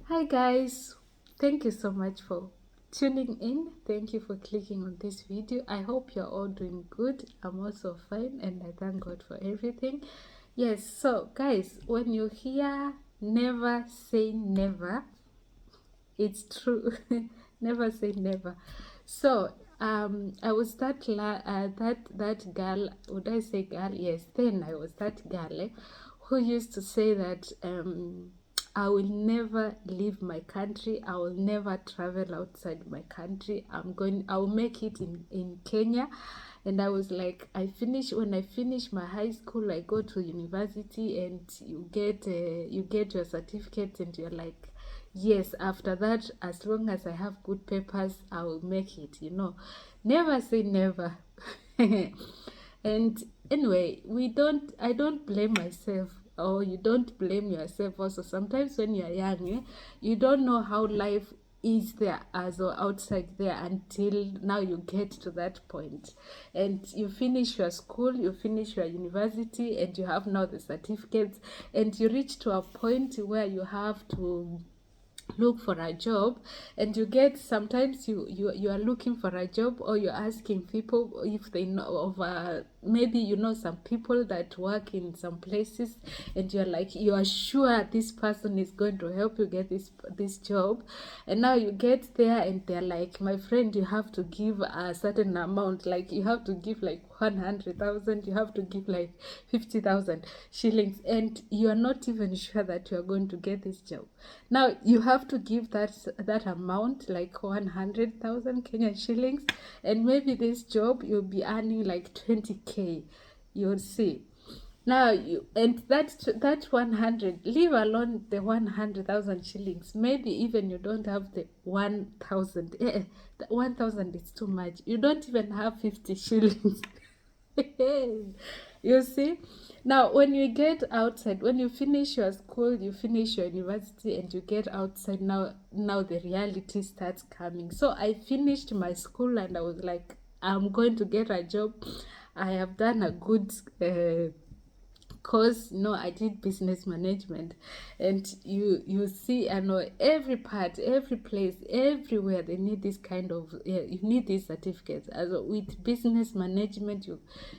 Hi guys, thank you so much for tuning in. Thank you for clicking on this video. I hope you're all doing good. I'm also fine and I thank God for everything. Yes, so guys, when you hear never say never, it's true. Never say never. So I was that girl. Would I say girl? Yes. Then I was that girl who used to say that I will never leave my country. I will never travel outside my country. I will make it in Kenya. And I was like, when I finish my high school, I go to university, and you get your certificate, and you're like, yes, after that, as long as I have good papers, I will make it. Never say never. And anyway, I don't blame myself, or you don't blame yourself also. Sometimes when you're young, you don't know how life is there as or outside there until now you get to that point, and you finish your school, you finish your university, and you have now the certificates, and you reach to a point where you have to look for a job, and you get, sometimes you are looking for a job, or you're asking people if they know of maybe some people that work in some places, and you're like, you are sure this person is going to help you get this job. And now you get there, and they're like, my friend, you have to give a certain amount, like you have to give like 100,000, you have to give like 50,000 shillings, and you are not even sure that you are going to get this job. Now you have to give that amount, like 100,000 Kenyan shillings, and maybe this job you'll be earning like 20k. You'll see. Now and that 100, leave alone the 100,000 shillings. Maybe even you don't have the 1,000. The 1,000 is too much. You don't even have 50 shillings. You see. Now when you get outside, when you finish your school, you finish your university, and you get outside, now the reality starts coming. So I finished my school, and I was like, I'm going to get a job. I have done a good course. I did business management, and you see, I know every part, every place, everywhere they need this kind of, you need these certificates. As with business management,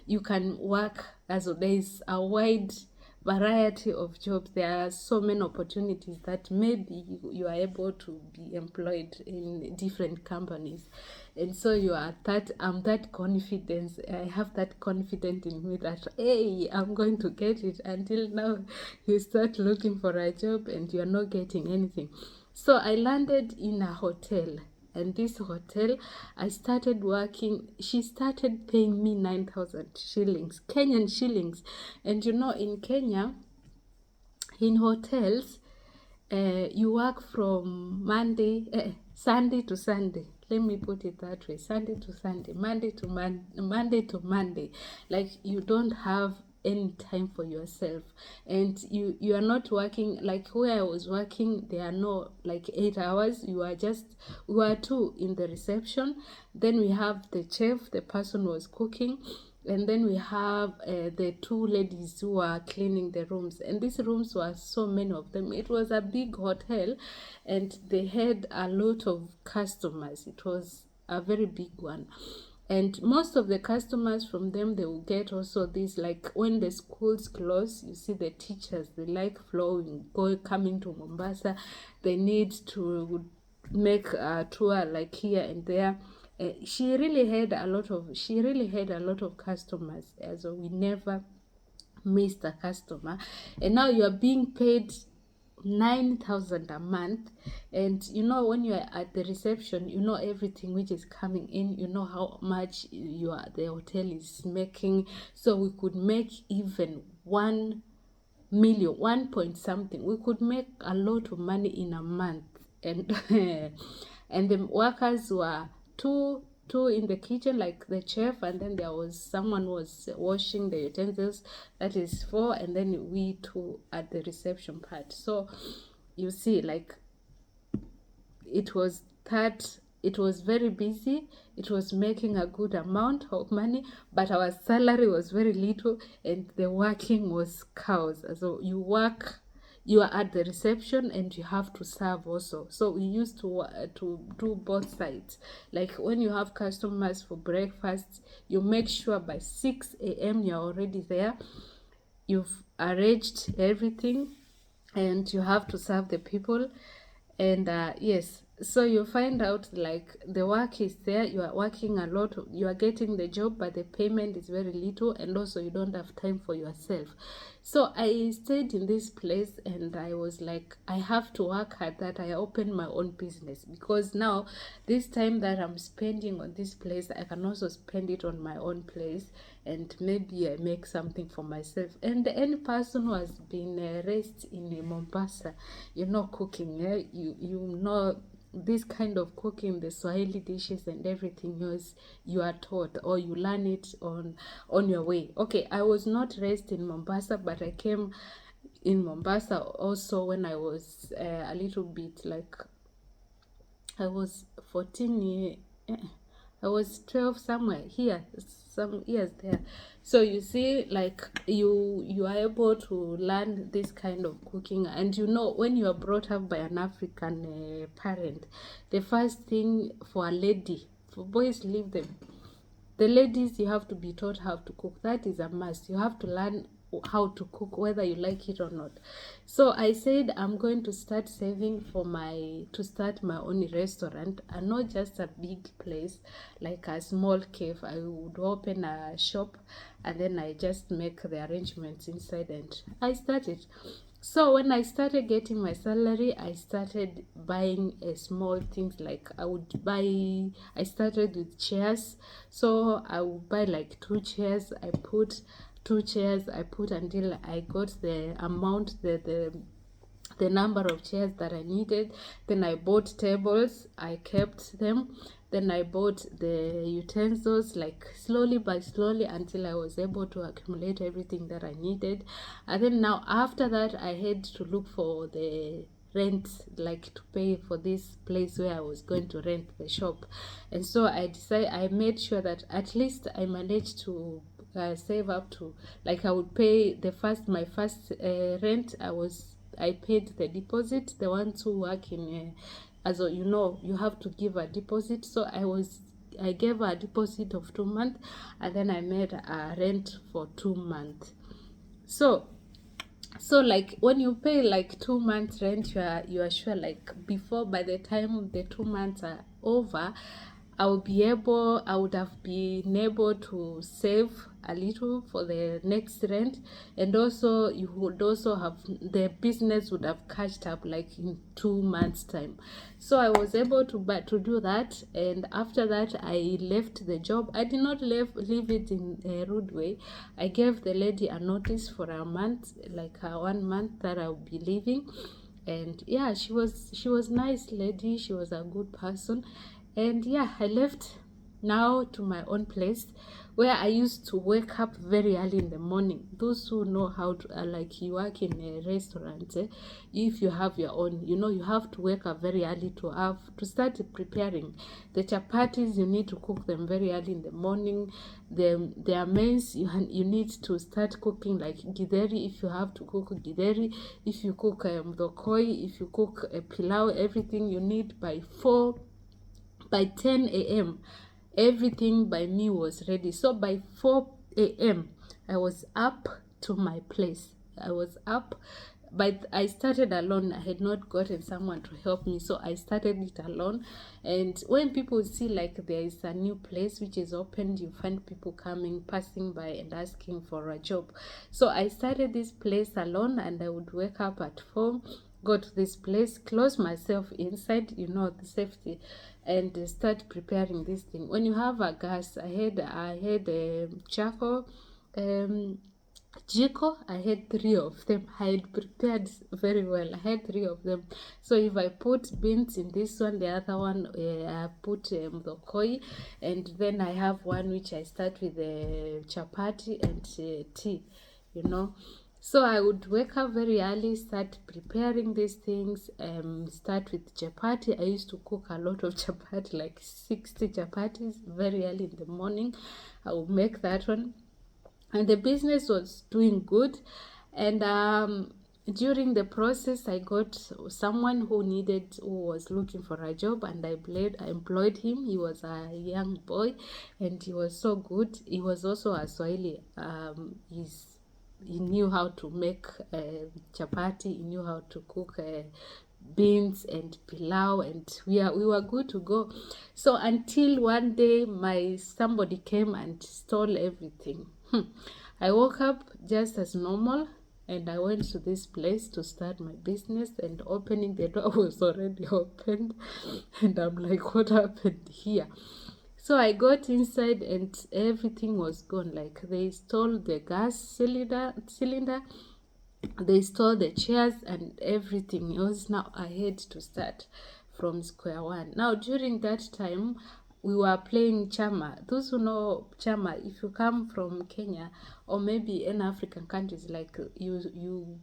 you can work, as there is a wide variety of jobs. There are so many opportunities that maybe you are able to be employed in different companies. And so I'm that confidence. I have that confidence in me that, hey, I'm going to get it. Until now, you start looking for a job and you're not getting anything. So I landed in a hotel, and this hotel, I started working. She started paying me 9,000 shillings, Kenyan shillings. And in Kenya, in hotels, you work from Sunday to Sunday. Let me put it that way: Sunday to Sunday, Monday to Monday. Like, you don't have any time for yourself, and you are not working like where I was working. There are no like 8 hours. We are two in the reception. Then we have the chef, the person who was cooking, and then we have the two ladies who are cleaning the rooms. And these rooms were so many of them. It was a big hotel, and they had a lot of customers. It was a very big one, and most of the customers from them, they will get also this, like when the schools close, you see the teachers, they like coming to Mombasa. They need to make a tour like here and there. She really had a lot of customers, so we never missed a customer. And now you are being paid 9,000 a month, and when you are at the reception, everything which is coming in, how much the hotel is making. So we could make even 1 million, 1 point something. We could make a lot of money in a month. And and the workers were two in the kitchen, like the chef, and then there was someone who was washing the utensils. That is four, and then we two at the reception part. So you see, like, it was very busy. It was making a good amount of money, but our salary was very little, and the working was cows. So you are at the reception and you have to serve also. So we used to do both sides. Like when you have customers for breakfast, you make sure by 6 a.m. you're already there. You've arranged everything and you have to serve the people. And yes, so you find out like the work is there, you are working a lot, you are getting the job, but the payment is very little, and also you don't have time for yourself. So I stayed in this place and I was like, I have to work hard that I open my own business, because now this time that I'm spending on this place, I can also spend it on my own place, and maybe I make something for myself. And any person who has been raised in Mombasa, you know, cooking, you know this kind of cooking, the Swahili dishes and everything else, you are taught or you learn it on your way. Okay, I was not raised in Mombasa, but I came in Mombasa also when I was a little bit like, I was 14 I was 12 somewhere here, some years there. So you see, like you are able to learn this kind of cooking. And you know, when you are brought up by an African parent, the first thing for a lady, for boys leave them, the ladies, you have to be taught how to cook. That is a must. You have to learn how to cook whether you like it or not. So I said I'm going to start saving for to start my own restaurant, and not just a big place like a small cave. I would open a shop and then I just make the arrangements inside, and I started. So when I started getting my salary, I started buying small things. Like I started with chairs. So I would buy like 2 chairs. I put 2 chairs. I put until I got the amount, the number of chairs that I needed. Then I bought tables. I kept them. Then I bought the utensils, like slowly by slowly, until I was able to accumulate everything that I needed. And then now after that, I had to look for the rent, like to pay for this place where I was going to rent the shop. And so I made sure that at least I managed to save up to, like, I would pay my first rent. I paid the deposit. The ones who work in as you know, you have to give a deposit. So I gave a deposit of 2 months, and then I made a rent for 2 months. So like when you pay like 2 months rent, you are sure like by the time the 2 months are over, I would have been able to save a little for the next rent. And also you would also have, the business would have catched up like in 2 months time. So I was able to do that. And after that, I left the job. I did not leave it in a rude way. I gave the lady a notice for a month, like 1 month, that I'll be leaving. And yeah, she was nice lady. She was a good person. And yeah, I left now to my own place, where I used to wake up very early in the morning. Those who know how to, like you work in a restaurant, if you have your own, you know, you have to wake up very early to start preparing the chapatis. You need to cook them very early in the morning. Their maize, you need to start cooking, like githeri, if you have to cook githeri, if you cook mdokoi, if you cook pilau, everything you need by 10 a.m. Everything by me was ready. So by 4 a.m. I was up to my place. I was up, but I started alone. I had not gotten someone to help me, so I started it alone. And when people see like there is a new place which is opened, you find people passing by and asking for a job. So I started this place alone, and I would wake up at 4, go to this place, close myself inside, you know, the safety, and start preparing this thing. When you have a gas, I had a charcoal jiko. I had 3 of them. I had prepared very well. I had 3 of them. So if I put beans in this one, the other one I put the koi, and then I have one which I start with the chapati and tea, you know. So I would wake up very early, start preparing these things, start with chapati. I used to cook a lot of chapati, like 60 chapatis very early in the morning. I would make that one. And the business was doing good. And during the process, I got someone who was looking for a job, and I employed him. He was a young boy, and he was so good. He was also a Swahili. He knew how to make chapati. He knew how to cook beans and pilau, and we were good to go. So until one day, somebody came and stole everything. I woke up just as normal, and I went to this place to start my business, and opening the door was already opened. And I'm like, what happened here? So I got inside and everything was gone. Like, they stole the gas cylinder, they stole the chairs and everything. It was now I had to start from square one. Now during that time, we were playing chama. Those who know chama, if you come from Kenya or maybe in African countries, like you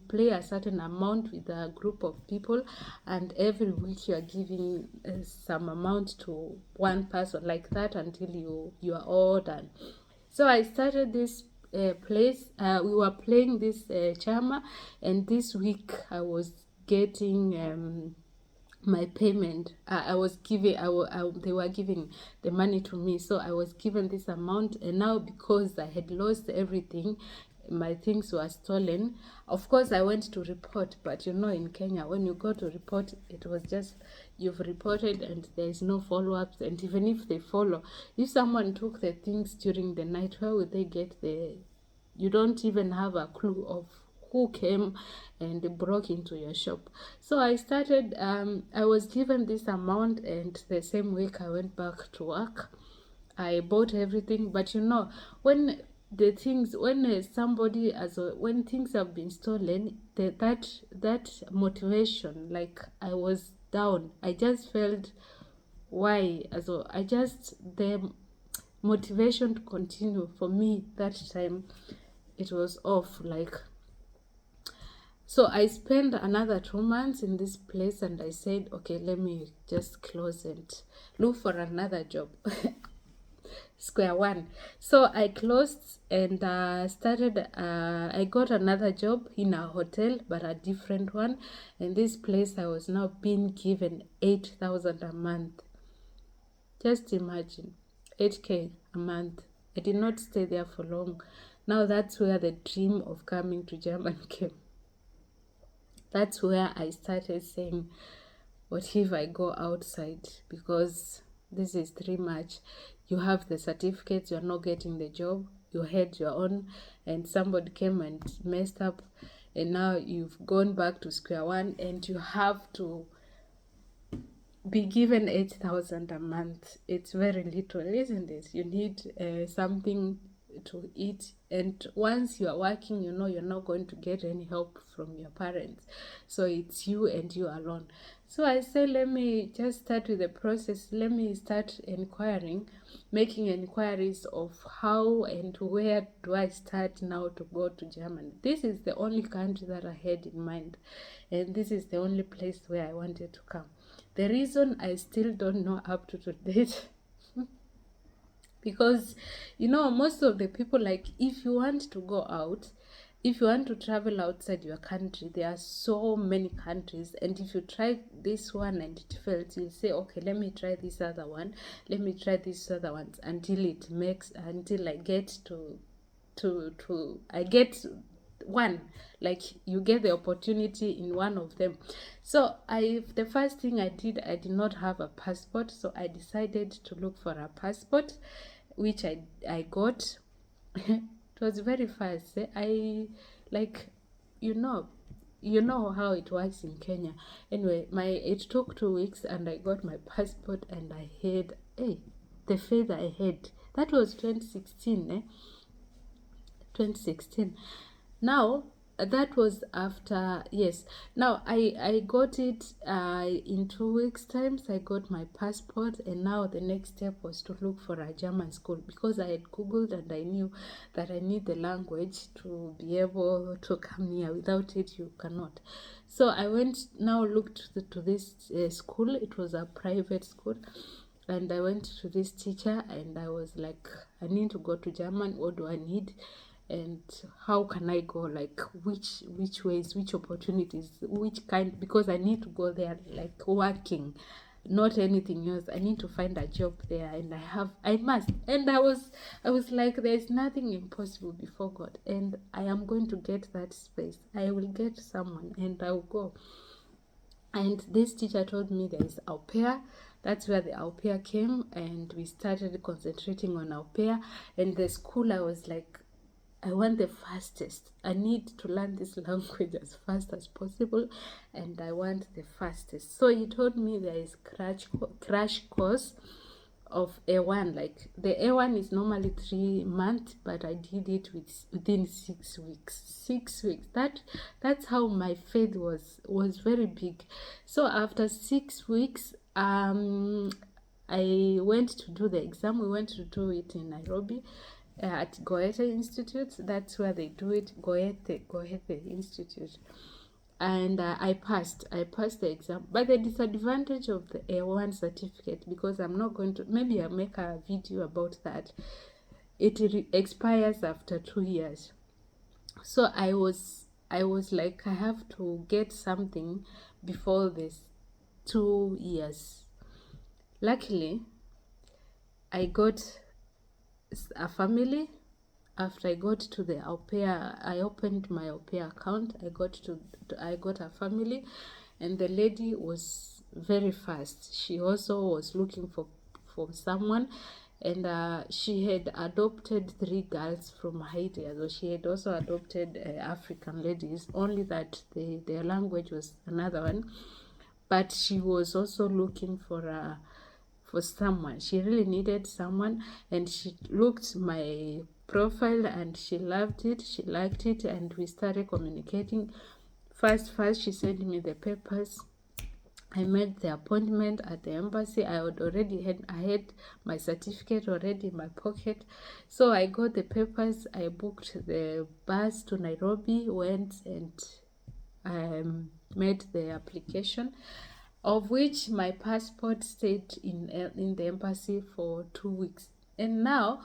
play a certain amount with a group of people, and every week you are giving some amount to one person, like that, until you are all done. So I started this place. We were playing this chama, and this week I was getting my payment. I was giving they were giving the money to me, so I was given this amount. And now, because I had lost everything, my things were stolen. Of course, I went to report, but in Kenya, when you go to report, it was just you've reported and there is no follow-ups. And even if they follow, if someone took the things during the night, where would they get you don't even have a clue of who came and broke into your shop. So I started, I was given this amount, and the same week I went back to work. I bought everything. But when when things have been stolen, that motivation, like, I was down. I just felt, why? The motivation to continue for me that time, it was off. Like, so I spent another 2 months in this place, and I said, okay, let me just close and look for another job. Square one. So I closed and I got another job in a hotel, but a different one. In this place, I was now being given 8,000 a month. Just imagine, 8K a month. I did not stay there for long. Now that's where the dream of coming to Germany came. That's where I started saying, what if I go outside? Because this is too much. You have the certificates, you're not getting the job, you had your own, and somebody came and messed up, and now you've gone back to square one, and you have to be given 8,000 a month. It's very little, isn't it? You need something to eat, and once you are working, you're not going to get any help from your parents, so it's you and you alone. So I say, let me just start with the process. Let me start making inquiries of how and where do I start now to go to Germany. This is the only country that I had in mind, and this is the only place where I wanted to come. The reason I still don't know up to today because most of the people, like, if you want to go out, if you want to travel outside your country, there are so many countries, and if you try this one and it fails, you'll say, okay, let me try this other one, let me try these other ones, until I get I get one, like, you get the opportunity in one of them. So the first thing I did not have a passport, so I decided to look for a passport, which I got. It was very fast. I like, you know how it works in Kenya. Anyway, it took 2 weeks, and I got my passport, and I had the feather I had. That was 2016, 2016. Now, that was after, yes. Now, I got it in 2 weeks' time. So I got my passport, and now the next step was to look for a German school, because I had Googled and I knew that I need the language to be able to come here. Without it, you cannot. So I looked to this school. It was a private school. And I went to this teacher, and I was like, I need to go to German. What do I need? and how can I go, like which ways, which opportunities, which kind, because I need to go there like working, not anything else. I need to find a job there, and I must. And I was like, there's nothing impossible before God, and I am going to get that space. I will get someone and I'll go. And this teacher told me there is au pair. That's where the au pair came, and we started concentrating on au pair. And the school, I was like, I want the fastest. I need to learn this language as fast as possible, and I want the fastest. So he told me there is crash course of A1. Like the A1 is normally 3 months, but I did it within 6 weeks. 6 weeks. That's how my faith was very big. So after 6 weeks, I went to do the exam. We went to do it in Nairobi at Goethe Institute. That's where they do it, Goethe Institute. And I passed the exam. But the disadvantage of the A1 certificate, because I'm not going to, maybe I'll make a video about that, it expires after 2 years. So I was like, I have to get something before this 2 years. Luckily, I got a family. After I got to the au pair, I opened my au pair account. I got a family, and the lady was very fast. She also was looking for someone, and she had adopted 3 girls from Haiti. So she had also adopted African ladies, only that their language was another one. But she was also looking for someone. She really needed someone, and she looked my profile and she loved it, she liked it, and we started communicating. First she sent me the papers. I made the appointment at the embassy. I had my certificate already in my pocket. So I got the papers. I booked the bus to Nairobi, went and made the application, of which my passport stayed in the embassy for 2 weeks. And now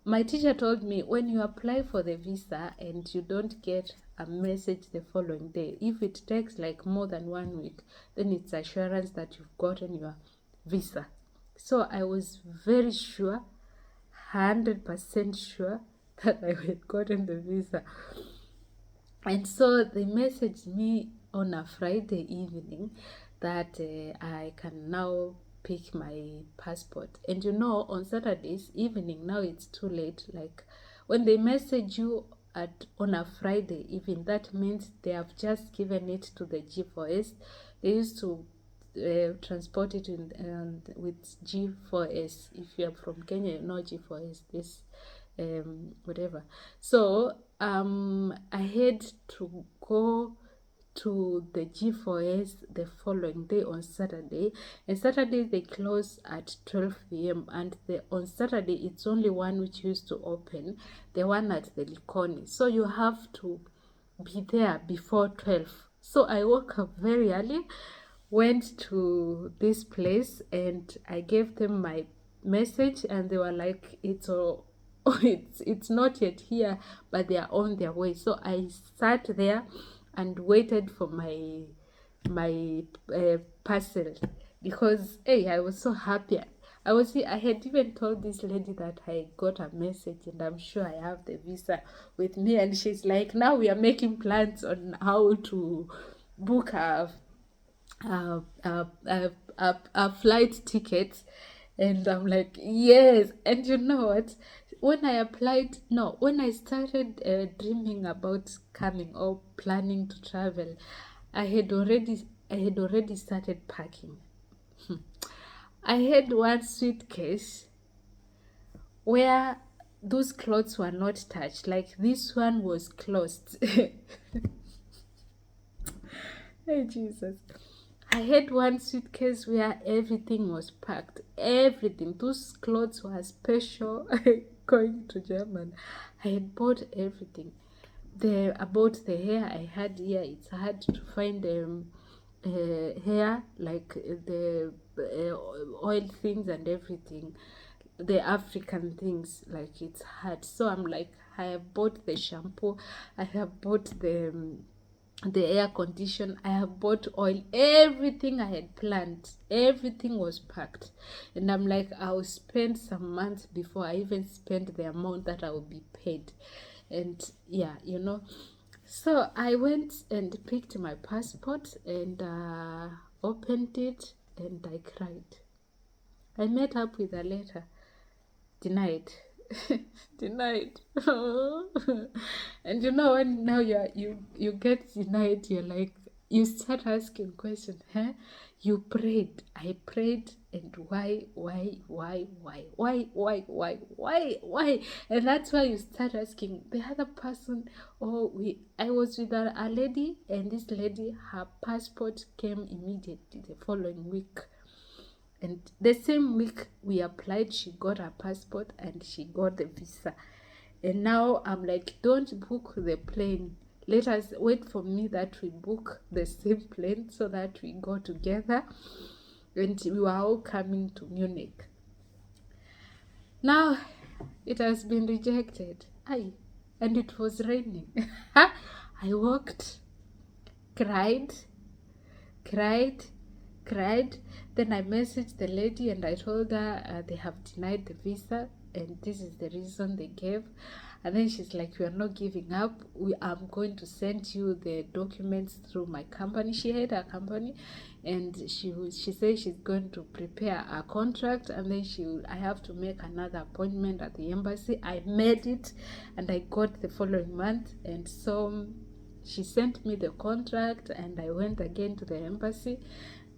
my teacher told me, when you apply for the visa and you don't get a message the following day, if it takes like more than 1 week, then it's assurance that you've gotten your visa. So I was very sure, 100% sure, that I had gotten the visa. And so they messaged me on a Friday evening that I can now pick my passport. And on Saturdays evening, now it's too late. Like when they message you on a Friday evening, that means they have just given it to the G4S. They used to transport it with G4S. If you are from Kenya, you know G4S, this whatever. So I had to go to the G4S the following day on Saturday, and Saturday they close at 12 p.m. and on Saturday it's only one which used to open, the one at the Likoni. So you have to be there before 12. So I woke up very early, went to this place, and I gave them my message, and they were like, it's not yet here, but they are on their way. So I sat there and waited for my parcel, because I was so happy. I had even told this lady that I got a message and I'm sure I have the visa with me, and she's like, now we are making plans on how to book a flight ticket. And I'm like, yes. And you know what, when I started dreaming about coming or planning to travel, I had already started packing. I had one suitcase where those clothes were not touched, like this one was closed. Hey Jesus. I had one suitcase where everything was packed. Everything. Those clothes were special. Going to Germany, I had bought everything. About the hair I had here, it's hard to find hair, like the oil things and everything. the African things, like it's hard. So I'm like, I have bought the shampoo, I have bought the air condition, I have bought oil, everything I had planned, everything was packed. And I'm like, I'll spend some months before I even spend the amount that I will be paid. And yeah, so I went and picked my passport and opened it, and I cried. I met up with a letter. Denied. Denied. And when now you get denied, you're like, you start asking questions. You prayed, I prayed, and why? And that's why you start asking the other person. I was with a lady, and this lady, her passport came immediately the following week. And the same week we applied, she got her passport and she got the visa. And now I'm like, don't book the plane. Let us wait for me that we book the same plane so that we go together. And we were all coming to Munich. Now it has been rejected. And it was raining. I walked, cried. Then I messaged the lady and I told her they have denied the visa and this is the reason they gave. And then she's like, we are not giving up. I'm going to send you the documents through my company. She had a company, and she said she's going to prepare a contract, and then I have to make another appointment at the embassy. I made it, and I got the following month, and so she sent me the contract, and I went again to the embassy.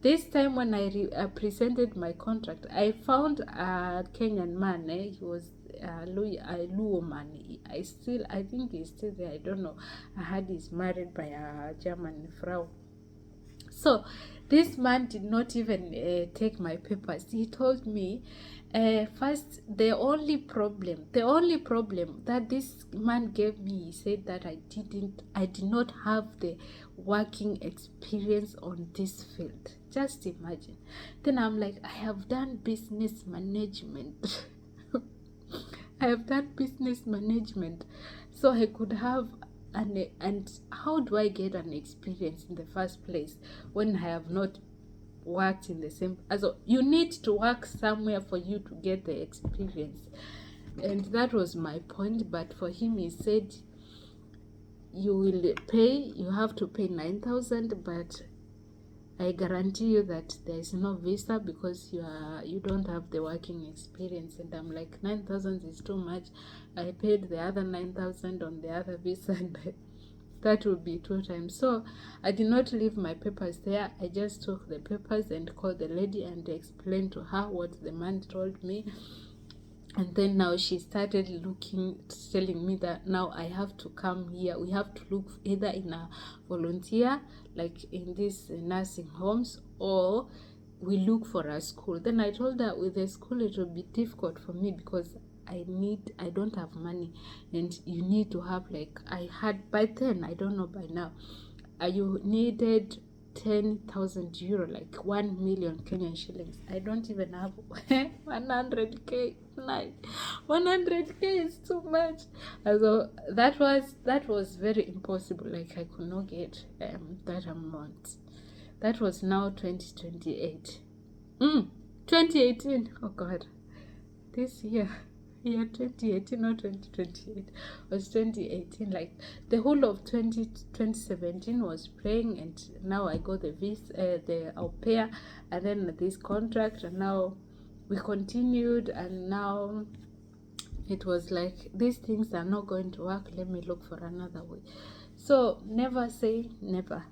This time when I presented my contract, I found a Kenyan man. He was a Luo man. I think he's still there. I don't know. I heard he's married by a German Frau. So this man did not even take my papers. He told me, first, the only problem that this man gave me, he said that I did not have the working experience on this field. Just imagine. Then I'm like, I have done business management. I have done business management, so I could have and how do I get an experience in the first place when I have not worked in the same? Also, you need to work somewhere for you to get the experience, and that was my point. But for him, he said, you have to pay 9,000, but I guarantee you that there is no visa because you don't have the working experience. And I'm like, 9,000 is too much. I paid the other 9,000 on the other visa, and that would be 2 times. So I did not leave my papers there. I just took the papers and called the lady and explained to her what the man told me. And then now she started telling me that now I have to come here. We have to look either in a volunteer, like in these nursing homes, or we look for a school. Then I told her with the school it will be difficult for me because I don't have money, and you need to have, like, I had by then, I don't know by now, you needed 10,000 euro, like 1 million Kenyan shillings. I don't even have 100k. 100k is too much. So that was very impossible. Like, I could not get that amount. That was now 2028. 2018. Oh God, this year. 2018 or 2028 was 2018. Like, the whole of 2017 was praying, and now I got the visa, the au pair, and then this contract, and now we continued, and now it was like, these things are not going to work, let me look for another way. So never say never.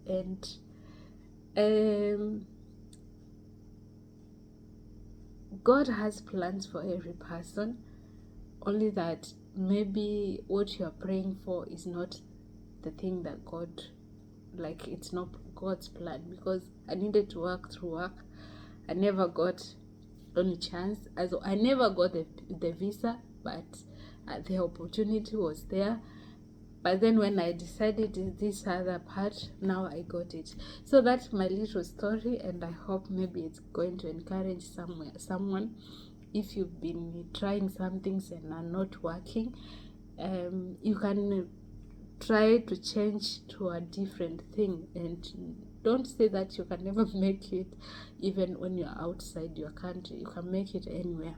And God has plans for every person, only that maybe what you are praying for is not the thing that God, like, it's not God's plan. Because I needed to work through work. I never got any chance. Also, I never got the visa, but the opportunity was there. But then when I decided this other part, now I got it. So that's my little story, and I hope maybe it's going to encourage someone. if you've been trying some things and are not working, you can try to change to a different thing, and don't say that you can never make it. Even when you're outside your country, you can make it anywhere.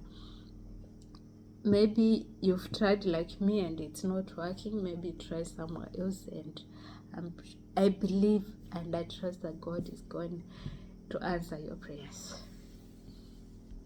Maybe you've tried like me and it's not working. Maybe try somewhere else, and I believe and I trust that God is going to answer your prayers.